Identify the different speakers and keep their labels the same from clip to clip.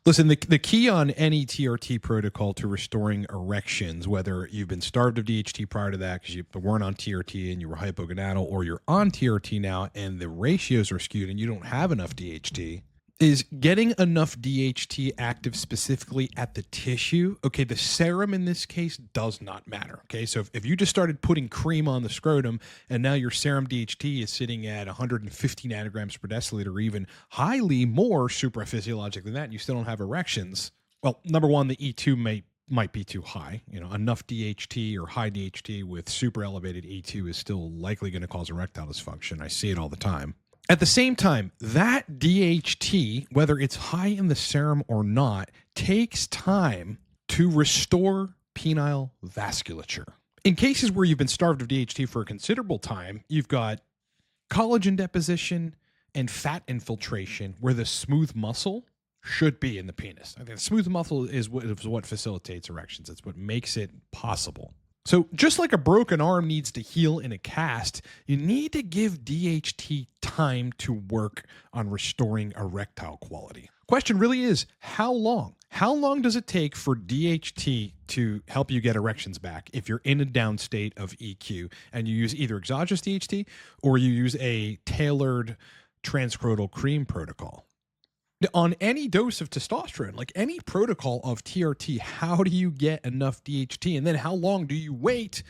Speaker 1: Listen, the key on any TRT protocol to restoring erections, whether you've been starved of DHT prior to that because you weren't on TRT and you were hypogonadal, or you're on TRT now and the ratios are skewed and you don't have enough DHT, is getting enough DHT active specifically at the tissue. Okay, the serum in this case does not matter. Okay, so if you just started putting cream on the scrotum and now your serum DHT is sitting at 150 nanograms per deciliter, or even highly more supraphysiologic than that, and you still don't have erections, well, number one, the E2 might be too high. You know, enough DHT or high DHT with super elevated E2 is still likely going to cause erectile dysfunction. I see it all the time. At the same time, that DHT, whether it's high in the serum or not, takes time to restore penile vasculature. In cases where you've been starved of DHT for a considerable time, you've got collagen deposition and fat infiltration where the smooth muscle should be in the penis. I think the smooth muscle is what facilitates erections. It's what makes it possible. So just like a broken arm needs to heal in a cast, you need to give DHT time to work on restoring erectile quality. Question really is, how long? How long does it take for DHT to help you get erections back if you're in a down state of EQ and you use either exogenous DHT or you use a tailored transscrotal cream protocol? On any dose of testosterone, like any protocol of TRT, how do you get enough DHT? And then how long do you wait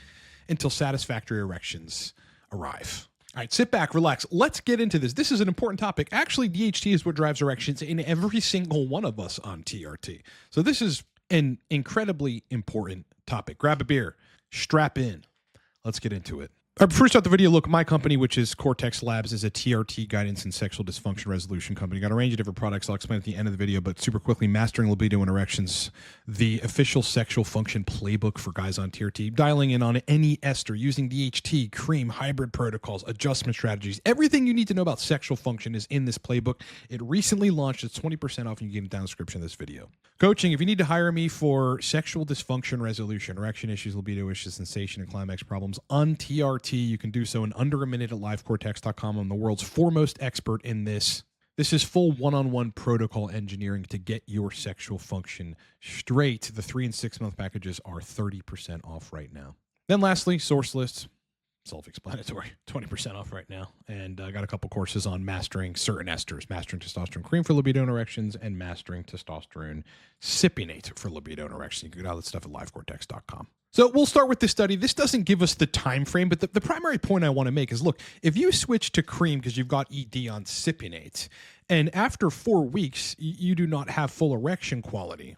Speaker 1: until satisfactory erections arrive? All right, sit back, relax. Let's get into this. This is an important topic. Actually, DHT is what drives erections in every single one of us on TRT. So this is an incredibly important topic. Grab a beer, strap in. Let's get into it. Before we start the video, look, my company, which is Cortex Labs, is a TRT guidance and sexual dysfunction resolution company. Got a range of different products I'll explain at the end of the video, but super quickly, Mastering Libido and Erections, the official sexual function playbook for guys on TRT, dialing in on any ester, using DHT, cream, hybrid protocols, adjustment strategies. Everything you need to know about sexual function is in this playbook. It recently launched. It's 20% off, and you can get it down in the description of this video. Coaching, if you need to hire me for sexual dysfunction resolution, erection issues, libido issues, sensation, and climax problems on TRT, you can do so in under a minute at livecortex.com. I'm the world's foremost expert in this. This is full one-on-one protocol engineering to get your sexual function straight. The 3 and 6 month packages are 30% off right now. Then lastly, source lists. Self-explanatory, 20% off right now. And I got a couple courses on mastering certain esters, mastering testosterone cream for libido and erections, and mastering testosterone Cypionate for libido and erections. You can get all that stuff at livecortex.com. So we'll start with this study. This doesn't give us the time frame, but the primary point I want to make is, look, if you switch to cream because you've got ED on Cypionate, and after 4 weeks, you do not have full erection quality,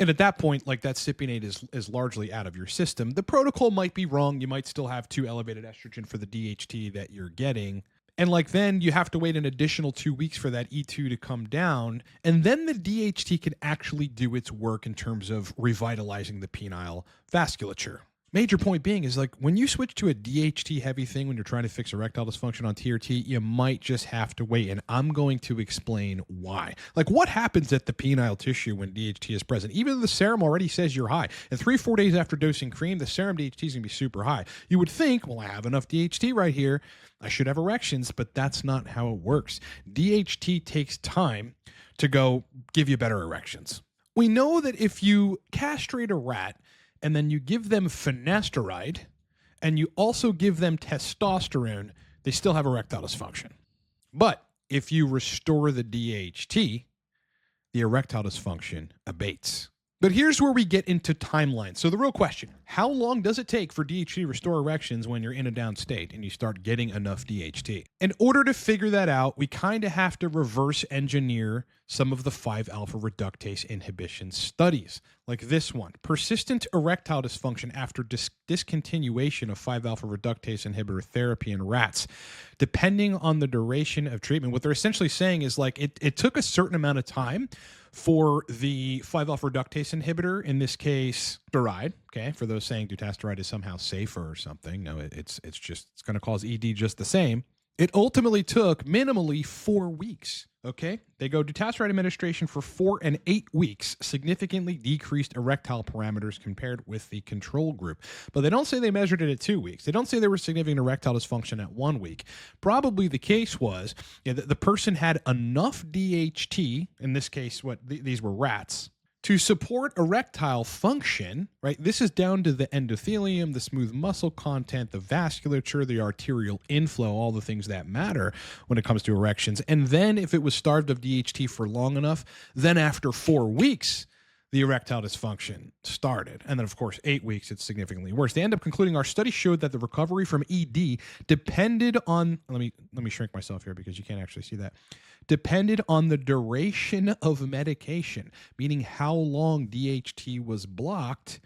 Speaker 1: and at that point, like, that Cypionate is largely out of your system, the protocol might be wrong. You might still have too elevated estrogen for the DHT that you're getting. And like, then you have to wait an additional 2 weeks for that E2 to come down. And then the DHT can actually do its work in terms of revitalizing the penile vasculature. Major point being is, like, when you switch to a DHT heavy thing when you're trying to fix erectile dysfunction on TRT, you might just have to wait. And I'm going to explain why. Like, what happens at the penile tissue when DHT is present? Even though the serum already says you're high, and 3-4 days after dosing cream, the serum DHT is going to be super high. You would think, well, I have enough DHT right here, I should have erections, but that's not how it works. DHT takes time to go give you better erections. We know that if you castrate a rat and then you give them Finasteride, and you also give them testosterone, they still have erectile dysfunction. But if you restore the DHT, the erectile dysfunction abates. But here's where we get into timelines. So the real question, how long does it take for DHT to restore erections when you're in a down state and you start getting enough DHT? In order to figure that out, we kind of have to reverse engineer some of the 5-alpha reductase inhibition studies, like this one. Persistent erectile dysfunction after discontinuation of 5-alpha reductase inhibitor therapy in rats, depending on the duration of treatment. What they're essentially saying is, like, it took a certain amount of time for the 5-alpha reductase inhibitor, in this case, Finasteride, okay, for those saying Finasteride is somehow safer or something. No, it's going to cause ED just the same. It ultimately took minimally 4 weeks. Okay, they go dutasteride administration for 4 and 8 weeks, significantly decreased erectile parameters compared with the control group. But they don't say they measured it at 2 weeks. They don't say there was significant erectile dysfunction at 1 week. Probably the case was the person had enough DHT, in this case, these were rats, to support erectile function, right? This is down to the endothelium, the smooth muscle content, the vasculature, the arterial inflow, all the things that matter when it comes to erections. And then if it was starved of DHT for long enough, then after 4 weeks, the erectile dysfunction started. And then, of course, 8 weeks, it's significantly worse. They end up concluding our study showed that the recovery from ED depended on, let me shrink myself here because you can't actually see that, depended on the duration of medication, meaning how long DHT was blocked.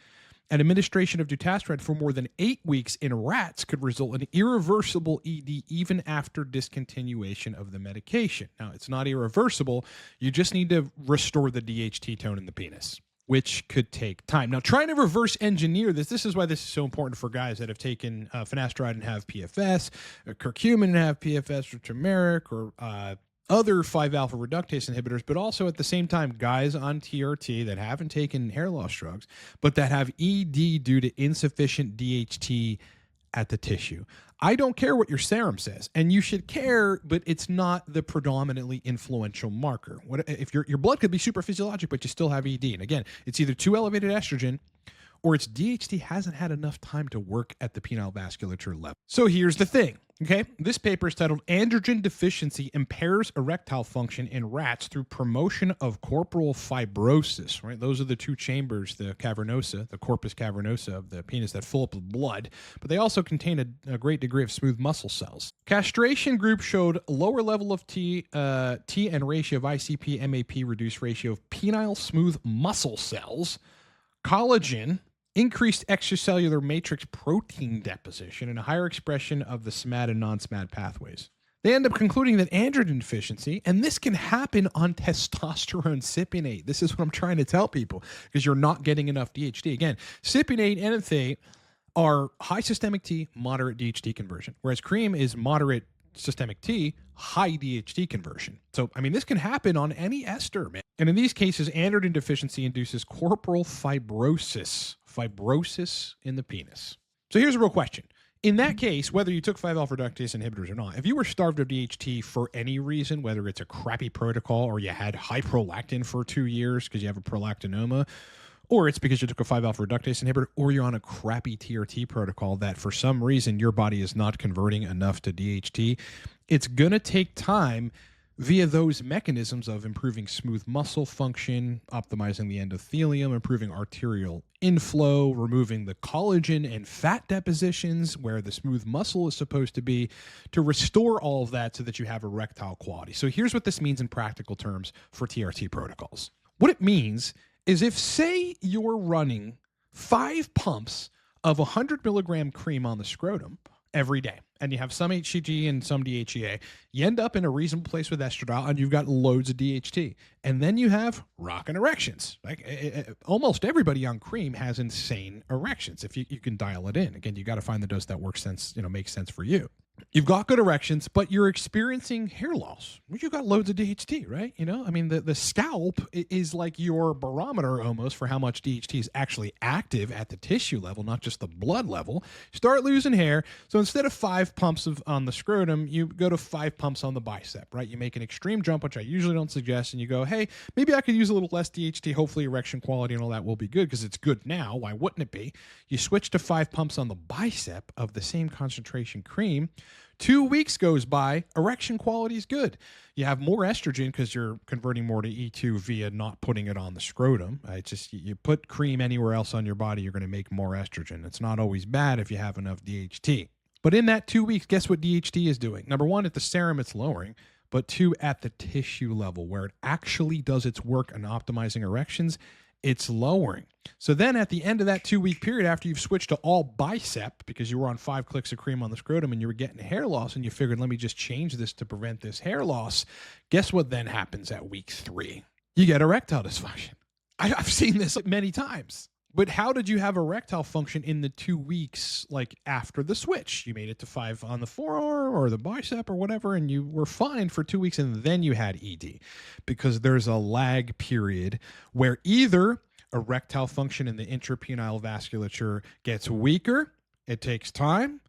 Speaker 1: And administration of dutasteride for more than 8 weeks in rats could result in irreversible ED even after discontinuation of the medication. Now, it's not irreversible. You just need to restore the DHT tone in the penis, which could take time. Now, trying to reverse engineer this is why this is so important for guys that have taken finasteride and have PFS, or curcumin and have PFS, or turmeric, or other 5-alpha reductase inhibitors, but also at the same time, guys on TRT that haven't taken hair loss drugs, but that have ED due to insufficient DHT at the tissue. I don't care what your serum says, and you should care, but it's not the predominantly influential marker. What if your blood could be super physiologic, but you still have ED? And again, it's either too elevated estrogen or its DHT hasn't had enough time to work at the penile vasculature level. So here's the thing, okay? This paper is titled Androgen Deficiency Impairs Erectile Function in Rats Through Promotion of Corporal Fibrosis, right? Those are the two chambers, the cavernosa, the corpus cavernosa of the penis that fill up with blood, but they also contain a great degree of smooth muscle cells. Castration group showed lower level of T and ratio of ICP, MAP, reduced ratio of penile smooth muscle cells, collagen, increased extracellular matrix protein deposition, and a higher expression of the SMAD and non-SMAD pathways. They end up concluding that androgen deficiency, and this can happen on testosterone cypionate. This is what I'm trying to tell people, because you're not getting enough DHT. Again, cypionate and enthate are high systemic T, moderate DHT conversion, whereas cream is moderate systemic T, high DHT conversion. So, I mean, this can happen on any ester, man. And in these cases, androgen deficiency induces corporal fibrosis in the penis. So here's a real question. In that case, whether you took 5-alpha reductase inhibitors or not, if you were starved of DHT for any reason, whether it's a crappy protocol or you had high prolactin for 2 years because you have a prolactinoma, or it's because you took a 5-alpha reductase inhibitor, or you're on a crappy TRT protocol that for some reason your body is not converting enough to DHT, it's going to take time via those mechanisms of improving smooth muscle function, optimizing the endothelium, improving arterial inflow, removing the collagen and fat depositions where the smooth muscle is supposed to be, to restore all of that so that you have erectile quality. So here's what this means in practical terms for TRT protocols. What it means is if, say, you're running 5 pumps of 100 milligram cream on the scrotum every day, and you have some HCG and some DHEA, you end up in a reasonable place with estradiol, and you've got loads of DHT. And then you have rockin' erections. Like almost everybody on cream has insane erections if you can dial it in. Again, you got to find the dose that makes sense for you. You've got good erections, but you're experiencing hair loss. You've got loads of DHT, right? I mean, the scalp is like your barometer almost for how much DHT is actually active at the tissue level, not just the blood level. Start losing hair. So instead of 5 pumps on the scrotum, you go to 5 pumps on the bicep, right? You make an extreme jump, which I usually don't suggest, and you go, hey, maybe I could use a little less DHT. Hopefully erection quality and all that will be good because it's good now. Why wouldn't it be? You switch to 5 pumps on the bicep of the same concentration cream. 2 weeks goes by, erection quality is good. You have more estrogen because you're converting more to E2 via not putting it on the scrotum. It's just you put cream anywhere else on your body, you're going to make more estrogen. It's not always bad if you have enough DHT. But in that 2 weeks, guess what DHT is doing? Number 1, at the serum, it's lowering. But 2, at the tissue level, where it actually does its work in optimizing erections, it's lowering. So then at the end of that 2-week period, after you've switched to all bicep because you were on 5 clicks of cream on the scrotum and you were getting hair loss and you figured, let me just change this to prevent this hair loss, guess what then happens at week 3? You get erectile dysfunction. I've seen this many times. But how did you have erectile function in the 2 weeks, like after the switch? You made it to 5 on the forearm or the bicep or whatever, and you were fine for 2 weeks, and then you had ED, because there's a lag period where either erectile function in the intrapenile vasculature gets weaker, it takes time,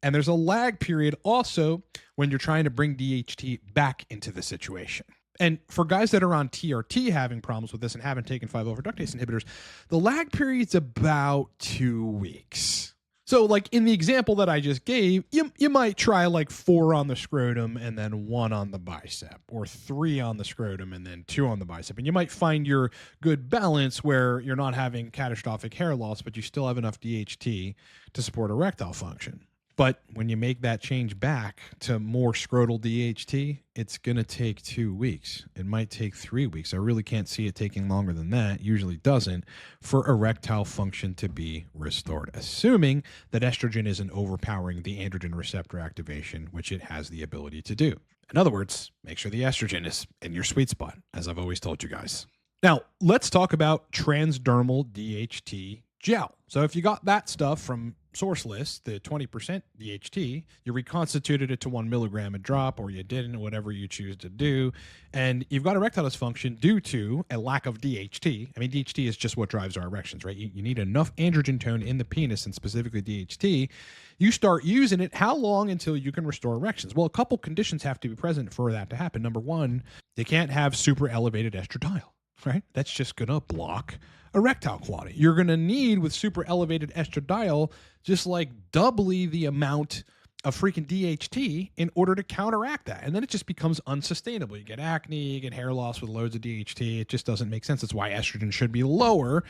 Speaker 1: and there's a lag period also when you're trying to bring DHT back into the situation. And for guys that are on TRT having problems with this and haven't taken 5-reductase inhibitors, the lag period's about 2 weeks. So like in the example that I just gave, you might try like 4 on the scrotum and then 1 on the bicep, or 3 on the scrotum and then 2 on the bicep. And you might find your good balance where you're not having catastrophic hair loss, but you still have enough DHT to support erectile function. But when you make that change back to more scrotal DHT, it's going to take 2 weeks. It might take 3 weeks. I really can't see it taking longer than that. It usually doesn't, for erectile function to be restored, assuming that estrogen isn't overpowering the androgen receptor activation, which it has the ability to do. In other words, make sure the estrogen is in your sweet spot, as I've always told you guys. Now, let's talk about transdermal DHT gel. So if you got that stuff from source list, the 20% DHT, you reconstituted it to 1 milligram a drop, or you didn't, whatever you choose to do, and you've got erectile dysfunction due to a lack of DHT. I mean, DHT is just what drives our erections, right? You need enough androgen tone in the penis, and specifically DHT. You start using it. How long until you can restore erections? Well, a couple conditions have to be present for that to happen. Number one, you can't have super elevated estradiol, right? That's just going to block erectile quality. You're going to need, with super elevated estradiol, just like doubly the amount of freaking DHT in order to counteract that. And then it just becomes unsustainable. You get acne, you get hair loss with loads of DHT. It just doesn't make sense. That's why estrogen should be lower.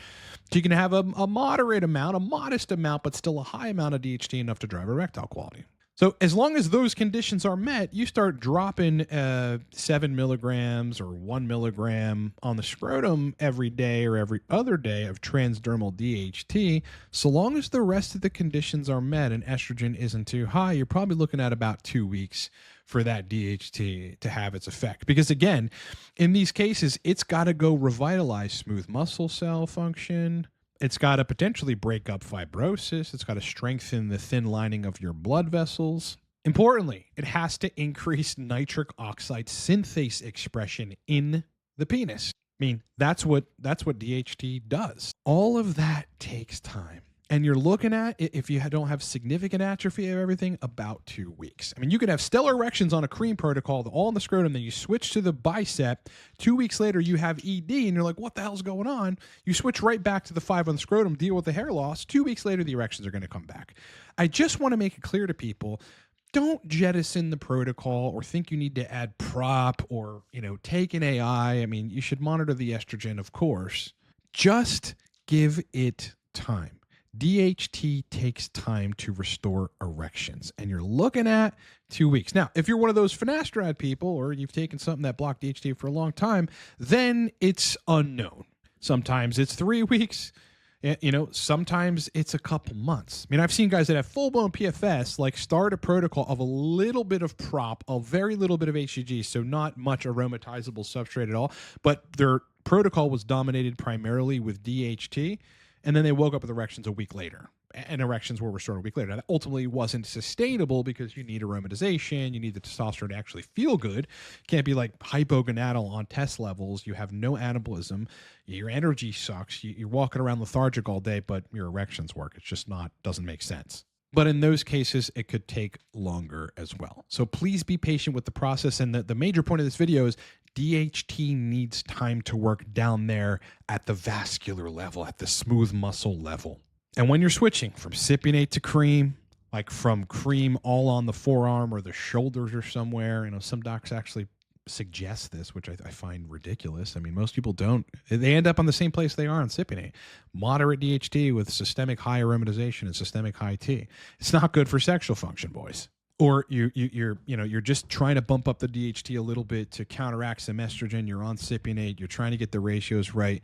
Speaker 1: So you can have a moderate amount, a modest amount, but still a high amount of DHT, enough to drive erectile quality. So as long as those conditions are met, you start dropping 7 milligrams or 1 milligram on the scrotum every day or every other day of transdermal DHT. So long as the rest of the conditions are met and estrogen isn't too high, you're probably looking at about 2 weeks for that DHT to have its effect. Because again, in these cases, it's got to go revitalize smooth muscle cell function. It's got to potentially break up fibrosis. It's got to strengthen the thin lining of your blood vessels. Importantly, it has to increase nitric oxide synthase expression in the penis. I mean, that's what DHT does. All of that takes time. And you're looking at, if you don't have significant atrophy of everything, about 2 weeks. I mean, you could have stellar erections on a cream protocol, all in the scrotum, then you switch to the bicep. 2 weeks later, you have ED, and you're like, what the hell's going on? You switch right back to the 5 on the scrotum, deal with the hair loss. 2 weeks later, the erections are going to come back. I just want to make it clear to people, don't jettison the protocol or think you need to add prop or, take an AI. I mean, you should monitor the estrogen, of course. Just give it time. DHT takes time to restore erections, and you're looking at 2 weeks. Now, if you're one of those finasteride people, or you've taken something that blocked DHT for a long time, then it's unknown. Sometimes it's 3 weeks. Sometimes it's a couple months. I mean, I've seen guys that have full-blown PFS, like start a protocol of a little bit of prop, a very little bit of HCG, so not much aromatizable substrate at all, but their protocol was dominated primarily with DHT. And then they woke up with erections a week later, and erections were restored a week later. Now, that ultimately wasn't sustainable because you need aromatization. You need the testosterone to actually feel good. You can't be like hypogonadal on test levels. You have no anabolism. Your energy sucks. You're walking around lethargic all day, but your erections work. It's just doesn't make sense. But in those cases, it could take longer as well. So please be patient with the process. And the major point of this video is DHT needs time to work down there at the vascular level, at the smooth muscle level. And when you're switching from Cypionate to cream, like from cream all on the forearm or the shoulders or somewhere, some docs actually suggest this, which I find ridiculous. I mean, most people don't. They end up on the same place they are on Cypionate. Moderate DHT with systemic high aromatization and systemic high T. It's not good for sexual function, boys. Or you're just trying to bump up the DHT a little bit to counteract some estrogen. You're on Cypionate. You're trying to get the ratios right.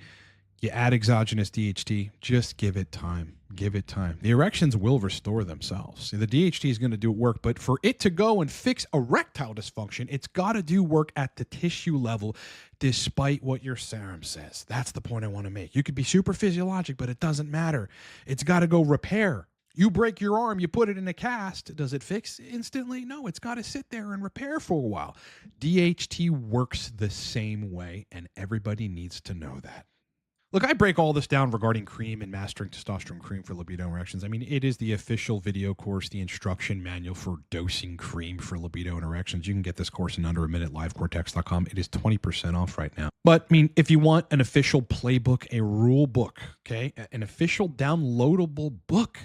Speaker 1: You add exogenous DHT. Just give it time. Give it time. The erections will restore themselves. The DHT is going to do work, but for it to go and fix erectile dysfunction, it's got to do work at the tissue level, despite what your serum says. That's the point I want to make. You could be super physiologic, but it doesn't matter. It's got to go repair. You break your arm, you put it in a cast. Does it fix instantly? No, it's got to sit there and repair for a while. DHT works the same way, and everybody needs to know that. Look, I break all this down regarding cream and mastering testosterone cream for libido erections. I mean, it is the official video course, the instruction manual for dosing cream for libido and erections. You can get this course in under a minute, livecortex.com. It is 20% off right now. But, I mean, if you want an official playbook, a rule book, okay, an official downloadable book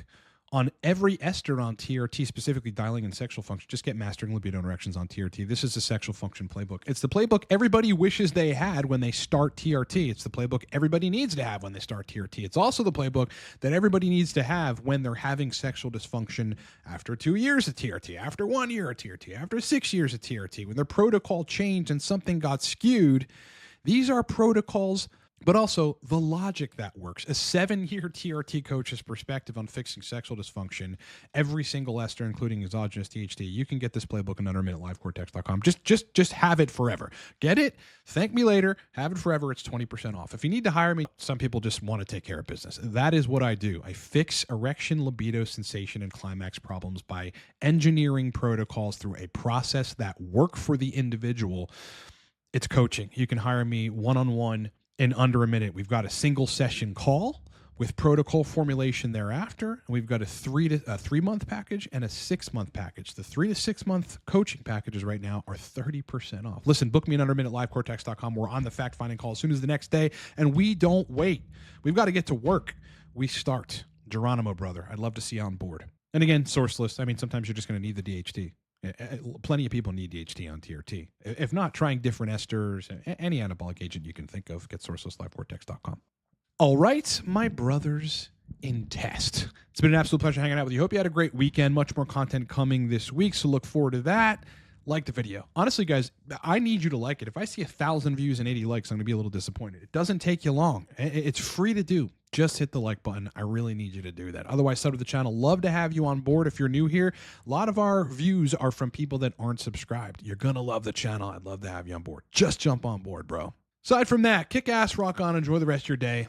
Speaker 1: on every ester on TRT, specifically dialing and sexual function, just get Mastering Libido and Erections on TRT. This is the sexual function playbook. It's the playbook everybody wishes they had when they start TRT. It's the playbook everybody needs to have when they start TRT. It's also the playbook that everybody needs to have when they're having sexual dysfunction after 2 years of TRT, after 1 year of TRT, after 6 years of TRT, when their protocol changed and something got skewed. These are protocols, but also the logic that works. A 7-year TRT coach's perspective on fixing sexual dysfunction, every single ester, including exogenous DHT. You can get this playbook in under a minute, livecortex.com. Just have it forever. Get it, thank me later, have it forever. It's 20% off. If you need to hire me, some people just want to take care of business. That is what I do. I fix erection, libido, sensation, and climax problems by engineering protocols through a process that work for the individual. It's coaching. You can hire me one-on-one in under a minute. We've got a single session call with protocol formulation thereafter. And we've got a 3-month package and a 6-month package. The 3 to 6 month coaching packages right now are 30% off. Listen, book me in under a minute, livecortex.com. We're on the fact finding call as soon as the next day, and we don't wait. We've got to get to work. We start. Geronimo, brother, I'd love to see you on board. And again, source list. I mean, sometimes you're just going to need the DHT. Plenty of people need DHT on TRT. If not, trying different esters, any anabolic agent you can think of, get sourceless, livecortex.com. All right, my brothers in test. It's been an absolute pleasure hanging out with you. Hope you had a great weekend. Much more content coming this week, so look forward to that. Like the video. Honestly, guys, I need you to like it. If I see 1,000 views and 80 likes, I'm going to be a little disappointed. It doesn't take you long. It's free to do. Just hit the like button. I really need you to do that. Otherwise, sub to the channel. Love to have you on board if you're new here. A lot of our views are from people that aren't subscribed. You're going to love the channel. I'd love to have you on board. Just jump on board, bro. Aside from that, kick ass, rock on, enjoy the rest of your day,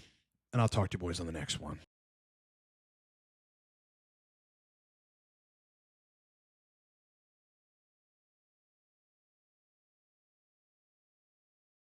Speaker 1: and I'll talk to you boys on the next one.